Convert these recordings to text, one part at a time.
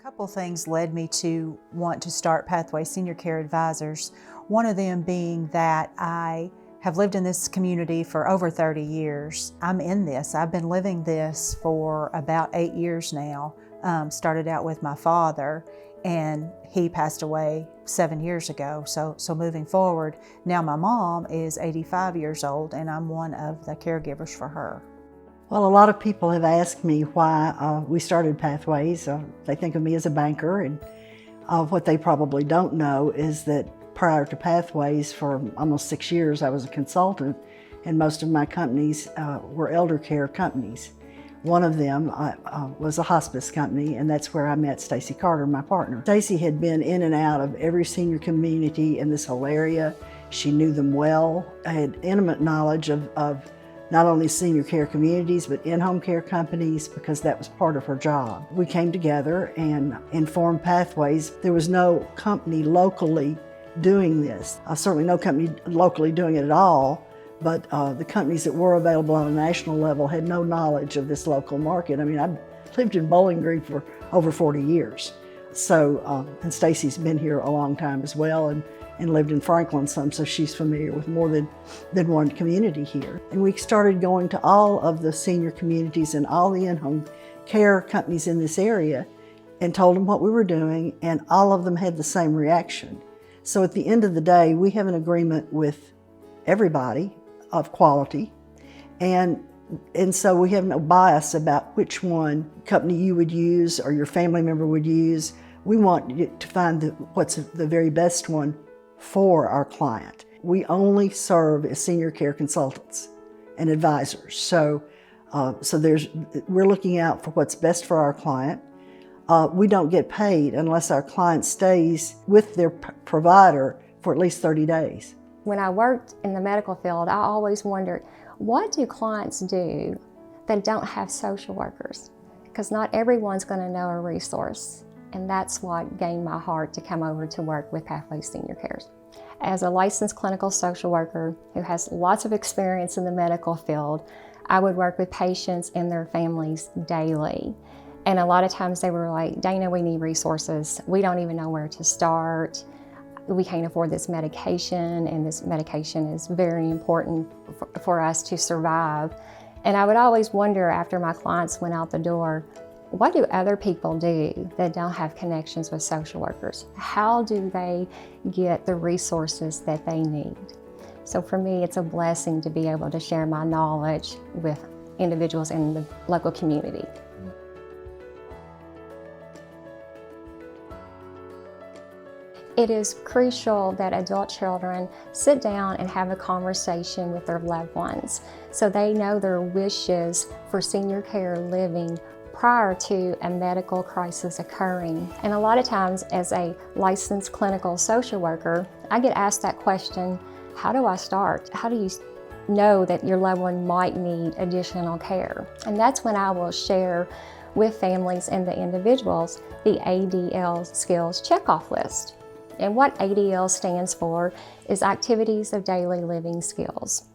couple things led me to want to start Pathways Senior Care Advisors. One of them being that I have lived in this community for over 30 years. I'm in this. I've been living this for about 8 years now. Started out with my father, and he passed away 7 years ago. So moving forward, now my mom is 85 years old, and I'm one of the caregivers for her. Well, a lot of people have asked me why we started Pathways. They think of me as a banker, and what they probably don't know is that prior to Pathways, for almost 6 years, I was a consultant, and most of my companies were elder care companies. One of them was a hospice company, and that's where I met Stacy Carter, my partner. Stacy had been in and out of every senior community in this whole area. She knew them well. I had intimate knowledge of not only senior care communities, but in-home care companies, because that was part of her job. We came together and formed Pathways. There was no company locally doing this. Certainly no company locally doing it at all, but the companies that were available on a national level had no knowledge of this local market. I mean, I've lived in Bowling Green for over 40 years. So, and Stacy's been here a long time as well, and lived in Franklin some, so she's familiar with more than one community here. And we started going to all of the senior communities and all the in-home care companies in this area and told them what we were doing, and all of them had the same reaction. So at the end of the day, we have an agreement with everybody of quality, and so we have no bias about which one company you would use or your family member would use. We want you to find what's the very best one for our client. We only serve as senior care consultants and advisors. So we're looking out for what's best for our client. We don't get paid unless our client stays with their provider for at least 30 days. When I worked in the medical field, I always wondered, what do clients do that don't have social workers? Because not everyone's going to know a resource. And that's what gained my heart to come over to work with Pathways Senior Cares. As a licensed clinical social worker who has lots of experience in the medical field, I would work with patients and their families daily. And a lot of times they were like, Dana, we need resources. We don't even know where to start. We can't afford this medication, and this medication is very important for us to survive. And I would always wonder, after my clients went out the door, what do other people do that don't have connections with social workers? How do they get the resources that they need? So for me, it's a blessing to be able to share my knowledge with individuals in the local community. It is crucial that adult children sit down and have a conversation with their loved ones so they know their wishes for senior care living prior to a medical crisis occurring. And a lot of times, as a licensed clinical social worker, I get asked that question, how do I start? How do you know that your loved one might need additional care? And that's when I will share with families and the individuals the ADL skills checkoff list. And what ADL stands for is Activities of Daily Living Skills.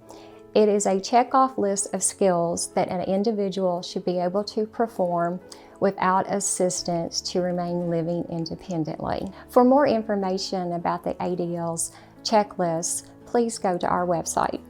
It is a checkoff list of skills that an individual should be able to perform without assistance to remain living independently. For more information about the ADL's checklist, please go to our website.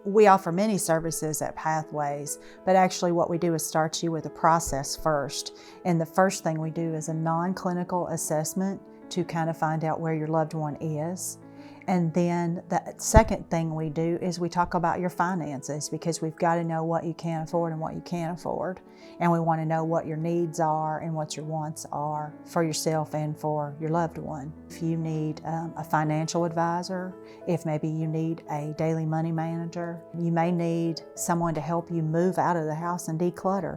We offer many services at Pathways, but actually what we do is start you with a process first. And the first thing we do is a non-clinical assessment to kind of find out where your loved one is. And then the second thing we do is we talk about your finances, because we've got to know what you can afford and what you can't afford. And we want to know what your needs are and what your wants are for yourself and for your loved one. If you need a financial advisor, if maybe you need a daily money manager, you may need someone to help you move out of the house and declutter.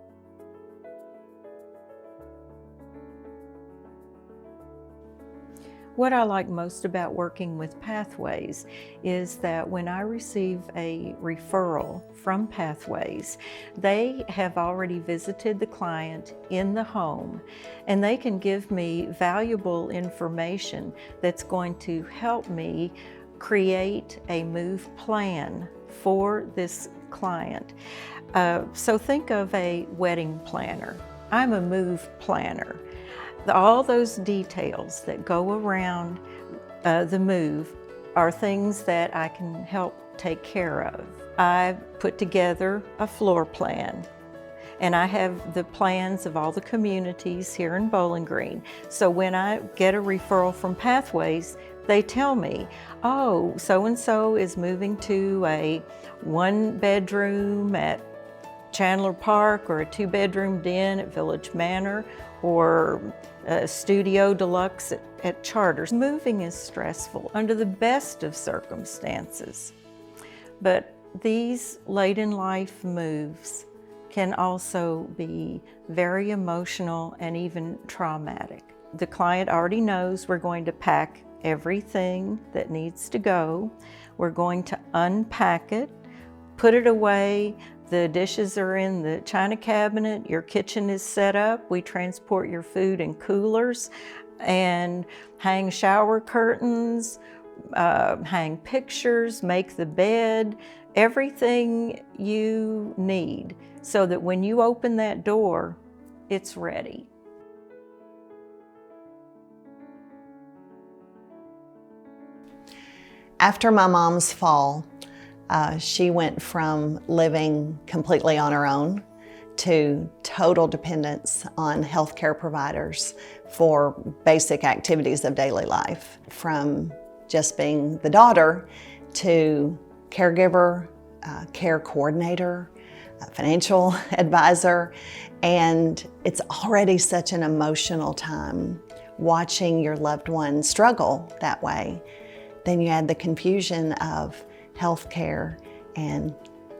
What I like most about working with Pathways is that when I receive a referral from Pathways, they have already visited the client in the home, and they can give me valuable information that's going to help me create a move plan for this client. So think of a wedding planner. I'm a move planner. All those details that go around the move are things that I can help take care of. I put together a floor plan, and I have the plans of all the communities here in Bowling Green. So when I get a referral from Pathways, they tell me, oh, so-and-so is moving to a 1-bedroom at Chandler Park, or a 2-bedroom den at Village Manor, or a studio deluxe at Charters. Moving is stressful under the best of circumstances, but these late in life moves can also be very emotional and even traumatic. The client already knows we're going to pack everything that needs to go. We're going to unpack it, put it away. The dishes are in the china cabinet, your kitchen is set up, we transport your food in coolers and hang shower curtains, hang pictures, make the bed, everything you need so that when you open that door, it's ready. After my mom's fall, she went from living completely on her own to total dependence on healthcare providers for basic activities of daily life. From just being the daughter to caregiver, care coordinator, financial advisor, and it's already such an emotional time watching your loved one struggle that way. Then you add the confusion of healthcare and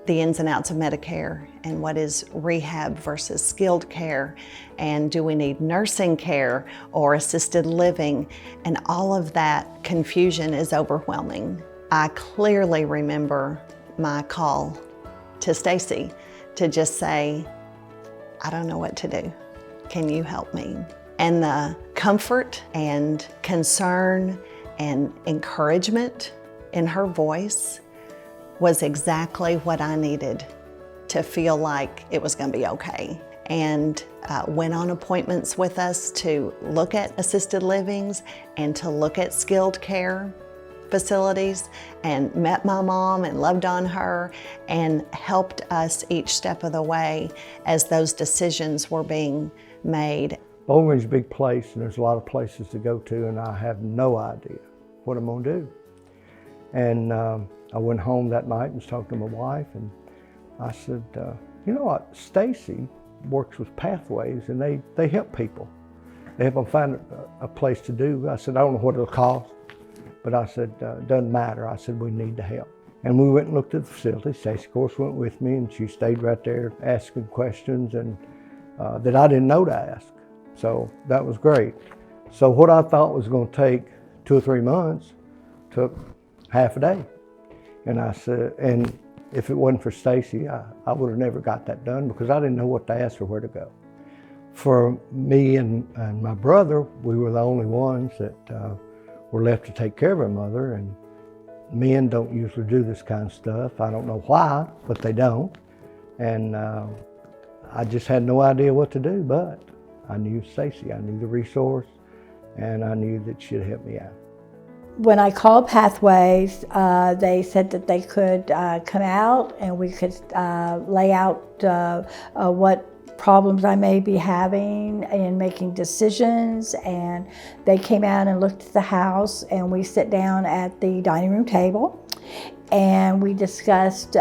the ins and outs of Medicare and what is rehab versus skilled care, and do we need nursing care or assisted living, and all of that confusion is overwhelming. I clearly remember my call to Stacy to just say, I don't know what to do. Can you help me? And the comfort and concern and encouragement in her voice was exactly what I needed to feel like it was going to be okay. And went on appointments with us to look at assisted livings and to look at skilled care facilities, and met my mom and loved on her and helped us each step of the way as those decisions were being made. Bowling Green's a big place, and there's a lot of places to go to, and I have no idea what I'm going to do. And I went home that night and was talking to my wife, and I said, you know what, Stacy works with Pathways, and they help people. They help them find a place to do. I said, I don't know what it'll cost, but I said, it doesn't matter. I said, we need the help. And we went and looked at the facility. Stacy, of course, went with me, and she stayed right there asking questions and that I didn't know to ask. So that was great. So what I thought was going to take 2 or 3 months took half a day. And I said, and if it wasn't for Stacy, I would have never got that done because I didn't know what to ask or where to go. For me and my brother, we were the only ones that were left to take care of our mother, and men don't usually do this kind of stuff. I don't know why, but they don't. And I just had no idea what to do, but I knew Stacy, I knew the resource, and I knew that she'd help me out. When I called Pathways, they said that they could come out and we could lay out what problems I may be having in making decisions, and they came out and looked at the house, and we sat down at the dining room table and we discussed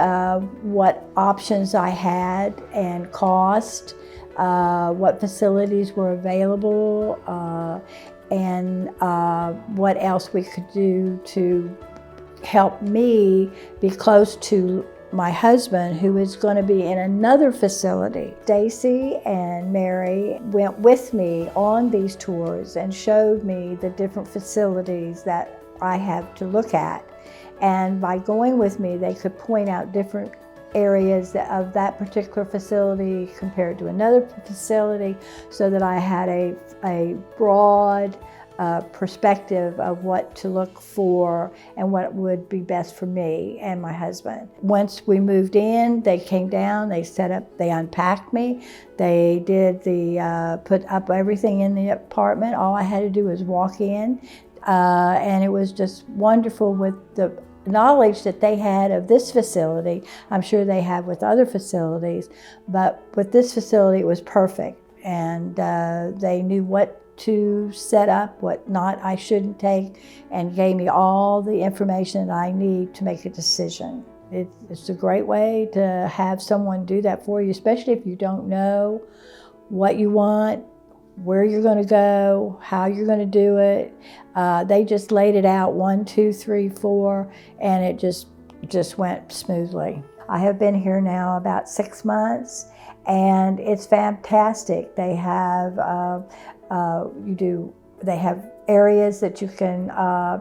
what options I had and cost, what facilities were available, and what else we could do to help me be close to my husband, who is going to be in another facility. Stacy and Mary went with me on these tours and showed me the different facilities that I have to look at. And by going with me, they could point out different areas of that particular facility compared to another facility, so that I had a broad perspective of what to look for and what would be best for me and my husband. Once we moved in, they came down, they set up, they unpacked me, they did put up everything in the apartment. All I had to do was walk in, and it was just wonderful with the knowledge that they had of this facility. I'm sure they have with other facilities, but with this facility it was perfect, and they knew what to set up, what not I shouldn't take, and gave me all the information that I need to make a decision. It's a great way to have someone do that for you, especially if you don't know what you want, where you're going to go, how you're going to do it. They just laid it out 1, 2, 3, 4, and it just went smoothly. I have been here now about 6 months, and it's fantastic. They have they have areas that you can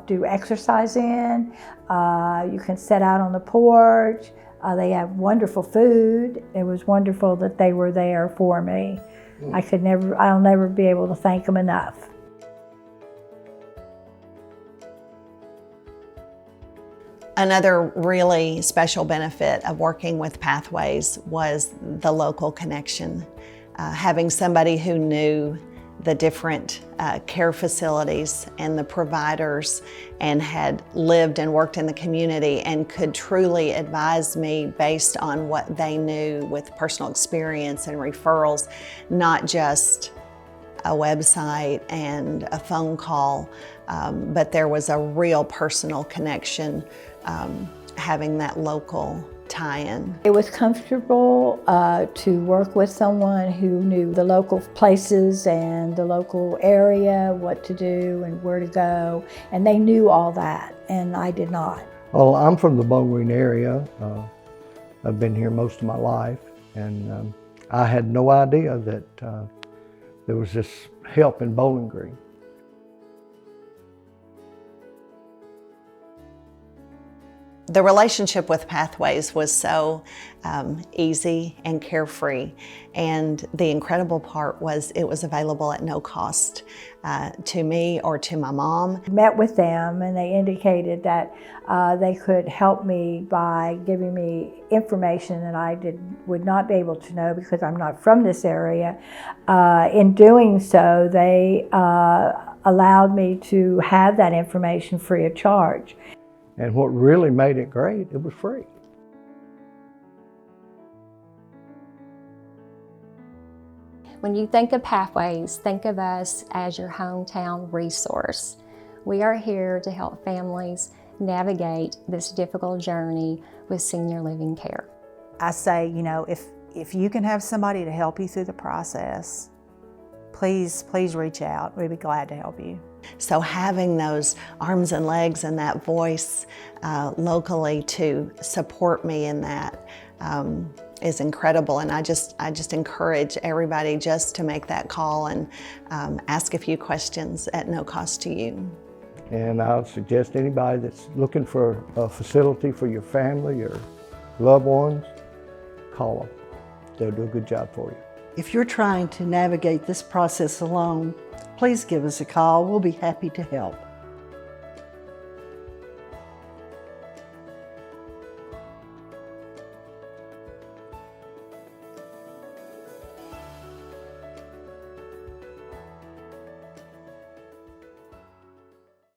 do exercise in. You can sit out on the porch. They have wonderful food. It was wonderful that they were there for me. I'll never be able to thank them enough. Another really special benefit of working with Pathways was the local connection. Having somebody who knew the different care facilities and the providers and had lived and worked in the community and could truly advise me based on what they knew with personal experience and referrals, not just a website and a phone call, but there was a real personal connection, having that local tie-in. It was comfortable to work with someone who knew the local places and the local area, what to do and where to go, and they knew all that, and I did not. Well, I'm from the Bowling Green area. I've been here most of my life, and I had no idea that there was this help in Bowling Green. The relationship with Pathways was so easy and carefree, and the incredible part was it was available at no cost to me or to my mom. Met with them, and they indicated that they could help me by giving me information that I would not be able to know because I'm not from this area. In doing so, they allowed me to have that information free of charge. And what really made it great, it was free. When you think of Pathways, think of us as your hometown resource. We are here to help families navigate this difficult journey with senior living care. I say, you know, if you can have somebody to help you through the process, please reach out. We'd be glad to help you. So having those arms and legs and that voice locally to support me in that is incredible. And I just encourage everybody just to make that call and ask a few questions at no cost to you. And I would suggest anybody that's looking for a facility for your family or loved ones, call them. They'll do a good job for you. If you're trying to navigate this process alone, please give us a call. We'll be happy to help.